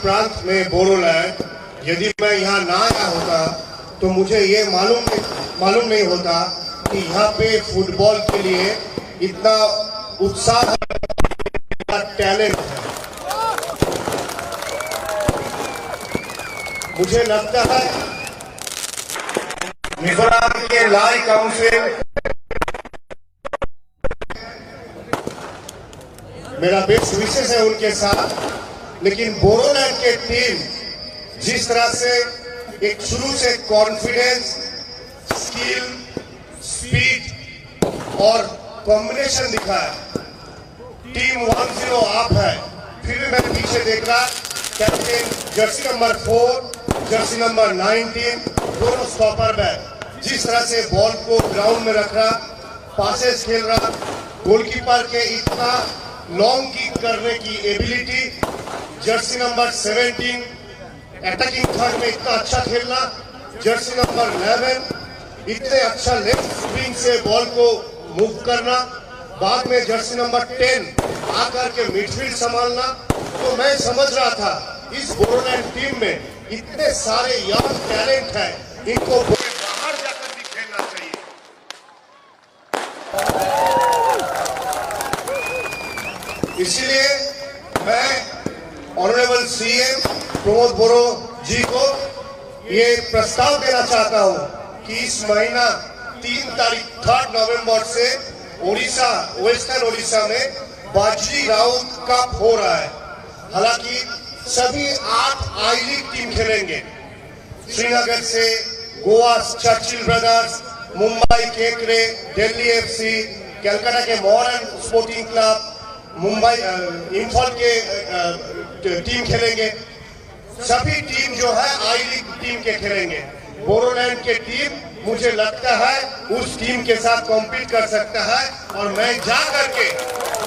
प्रांत में बोडोलैंड, यदि मैं यहाँ ना आया होता तो मुझे ये मालूम नहीं होता कि यहाँ पे फुटबॉल के लिए इतना उत्साह है, टैलेंट है। मुझे लगता है मिजोरम के लाई काउंसिल मेरा बेस्ट विशेष है उनके साथ, लेकिन बोडोलैंड के टीम जिस तरह से एक शुरू से कॉन्फिडेंस, स्किल, स्पीड और कॉम्बिनेशन दिखाया। टीम 1-0 आप है, फिर भी मैं पीछे देख रहा captain Jersey number 4, Jersey number 19 दोनों स्टॉपर बैक जिस तरह से बॉल को ग्राउंड में रख रहा, पासेस खेल रहा, गोलकीपर के इतना लॉन्ग किक करने की ability, Jersey number 17 attacking third में इतना अच्छा खेलना, जर्सी नंबर 11 इतने अच्छा लेफ्ट स्विंग से बॉल को मूव करना, बाद में जर्सी नंबर 10 आकर के मिडफील्ड संभालना। तो मैं समझ रहा था इस बोडोलैंड टीम में इतने सारे यंग टैलेंट है, इनको बाहर जाकर भी खेलना चाहिए। इसलिए मैं ऑनरेबल सीएम प्रमोद बोरो जी को ये प्रस्ताव देना चाहता हूं कि इस महीना 3 नवंबर से ओडिशा, वेस्टर्न ओडिशा में बाजी राउंड कप हो रहा है। हालांकि सभी 8 आई लीग टीम खेलेंगे। श्रीनगर से गोवा चर्चिल ब्रदर्स, मुंबई केकरे, दिल्ली एफसी, कलकत्ता के modern sporting club, Mumbai Imphal के टीम खेलेंगे। सभी टीम जो है आई लीग टीम के खेलेंगे। बोडोलैंड के टीम मुझे लगता है उस टीम के साथ कॉम्पीट कर सकता है, और मैं जा करके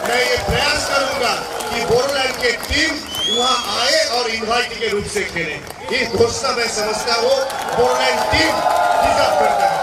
मैं ये प्रयास करूंगा कि बोडोलैंड के टीम वहां आए और इनवाइट के रूप से खेले। ये घोषणा मैं समझता हूँ बोडोलैंड टीम डिजर्व करता है।